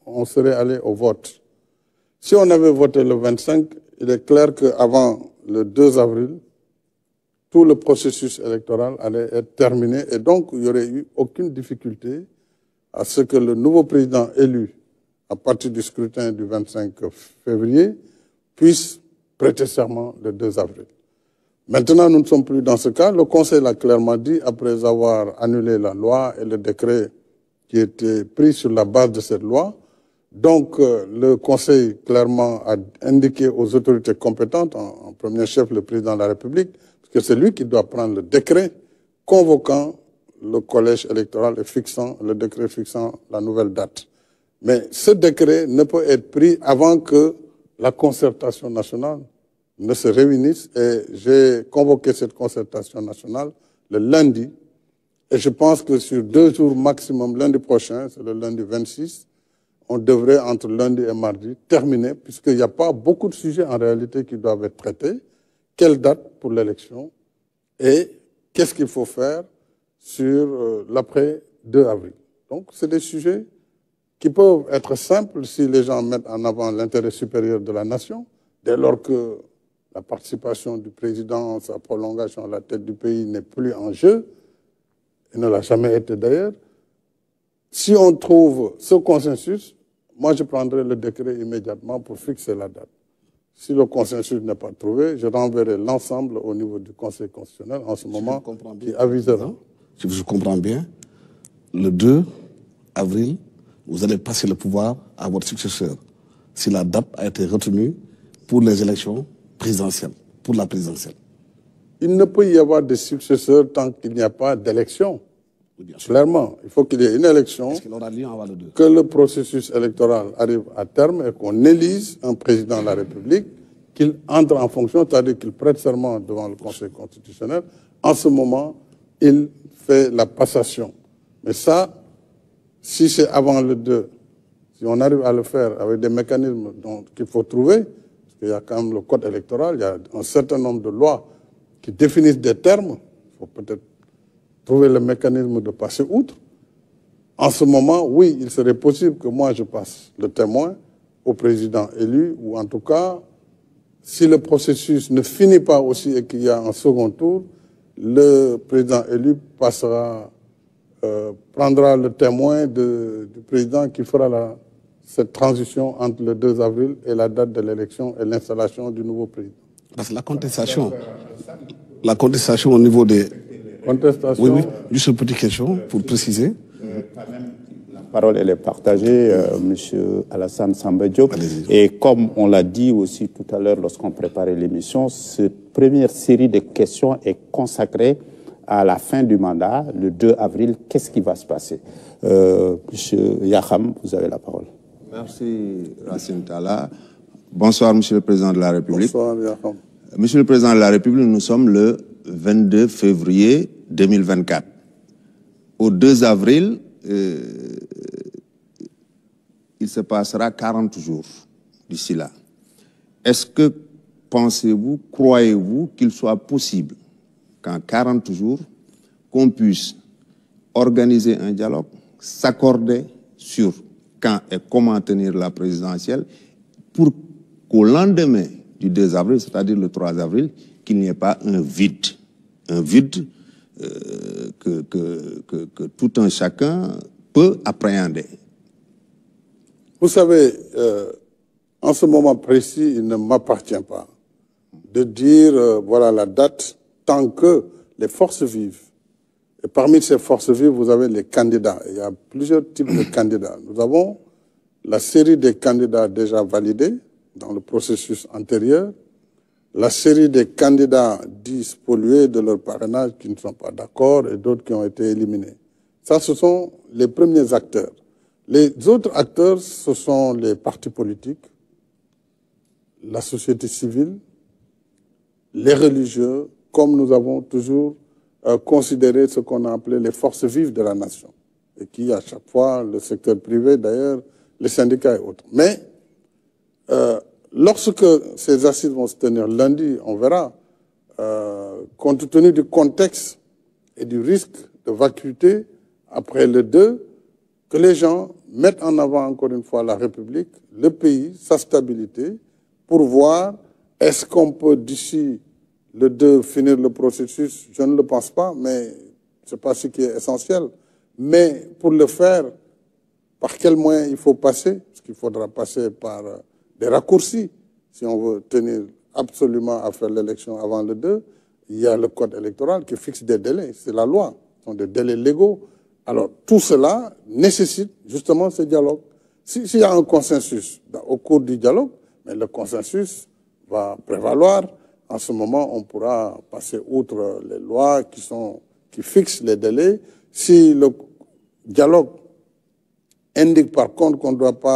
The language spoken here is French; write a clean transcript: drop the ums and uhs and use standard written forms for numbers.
on serait allé au vote. Si on avait voté le 25, il est clair qu'avant le 2 avril, tout le processus électoral allait être terminé et donc il n'y aurait eu aucune difficulté à ce que le nouveau président élu à partir du scrutin du 25 février puisse prêter serment le 2 avril. Maintenant, nous ne sommes plus dans ce cas. Le Conseil l'a clairement dit, après avoir annulé la loi et le décret qui était pris sur la base de cette loi. Donc, le Conseil clairement a indiqué aux autorités compétentes, en premier chef le président de la République, que c'est lui qui doit prendre le décret convoquant le collège électoral et fixant le décret fixant la nouvelle date. Mais ce décret ne peut être pris avant que la concertation nationale ne se réunisse. Et j'ai convoqué cette concertation nationale le lundi. Et je pense que sur 2 jours maximum, lundi prochain, c'est le lundi 26, on devrait, entre lundi et mardi, terminer, puisqu'il n'y a pas beaucoup de sujets en réalité qui doivent être traités. Quelle date pour l'élection et qu'est-ce qu'il faut faire sur l'après 2 avril. Donc, c'est des sujets qui peuvent être simples si les gens mettent en avant l'intérêt supérieur de la nation, dès lors que la participation du président, sa prolongation à la tête du pays n'est plus en jeu, et ne l'a jamais été d'ailleurs. Si on trouve ce consensus, moi je prendrai le décret immédiatement pour fixer la date. Si le consensus n'est pas trouvé, je renverrai l'ensemble au niveau du Conseil constitutionnel en ce moment qui avisera. Si je comprends bien, le 2 avril, vous allez passer le pouvoir à votre successeur si la date a été retenue pour les élections présidentielles, pour la présidentielle. Il ne peut y avoir de successeur tant qu'il n'y a pas d'élection. Oui, clairement, il faut qu'il y ait une élection, que le processus électoral arrive à terme et qu'on élise un président de la République, qu'il entre en fonction, c'est-à-dire qu'il prête serment devant le Conseil constitutionnel. En ce moment, il fait la passation. Mais ça, si c'est avant le 2, si on arrive à le faire avec des mécanismes qu'il faut trouver, parce qu'il y a quand même le code électoral, il y a un certain nombre de lois qui définissent des termes, il faut peut-être trouver le mécanisme de passer outre. En ce moment, oui, il serait possible que moi je passe le témoin au président élu, ou en tout cas, si le processus ne finit pas aussi et qu'il y a un second tour, le président élu prendra le témoin du président qui fera cette transition entre le 2 avril et la date de l'élection et l'installation du nouveau président. Parce que la contestation au niveau des... Contestation. Oui, juste une petite question pour préciser. La parole, elle est partagée, M. Alassane Samba Diop. Et comme on l'a dit aussi tout à l'heure lorsqu'on préparait l'émission, cette première série de questions est consacrée à la fin du mandat, le 2 avril. Qu'est-ce qui va se passer? M. Yaham, vous avez la parole. Merci, Racine Talla. Bonsoir, Monsieur le Président de la République. Bonsoir, Yaham. Monsieur le Président de la République, nous sommes le 22 février 2024. Au 2 avril, il se passera 40 jours d'ici là. Est-ce que pensez-vous, croyez-vous qu'il soit possible qu'en 40 jours, qu'on puisse organiser un dialogue, s'accorder sur quand et comment tenir la présidentielle, pour qu'au lendemain du 2 avril, c'est-à-dire le 3 avril, qu'il n'y ait pas un vide que tout un chacun peut appréhender. Vous savez, en ce moment précis, il ne m'appartient pas de dire voilà la date tant que les forces vives. Et parmi ces forces vives, vous avez les candidats. Il y a plusieurs types de candidats. Nous avons la série des candidats déjà validés dans le processus antérieur, la série des candidats dits spoliés de leur parrainage qui ne sont pas d'accord et d'autres qui ont été éliminés. Ça, ce sont les premiers acteurs. Les autres acteurs, ce sont les partis politiques, la société civile, les religieux, comme nous avons toujours considéré ce qu'on a appelé les forces vives de la nation, et qui, à chaque fois, le secteur privé, d'ailleurs, les syndicats et autres. Mais lorsque ces assises vont se tenir lundi, on verra, compte tenu du contexte et du risque de vacuité après le 2, que les gens mettent en avant encore une fois la République, le pays, sa stabilité, pour voir est-ce qu'on peut d'ici le 2 finir le processus. Je ne le pense pas, mais ce n'est pas ce qui est essentiel. Mais pour le faire, par quels moyens il faut passer? Parce qu'il faudra passer par des raccourcis si on veut tenir absolument à faire l'élection avant le 2. Il y a le code électoral qui fixe des délais, c'est la loi, ce sont des délais légaux. Alors tout cela nécessite justement ce dialogue. S'il y a un consensus au cours du dialogue, mais le consensus va prévaloir. En ce moment, on pourra passer outre les lois qui fixent les délais. Si le dialogue indique par contre qu'on ne doit pas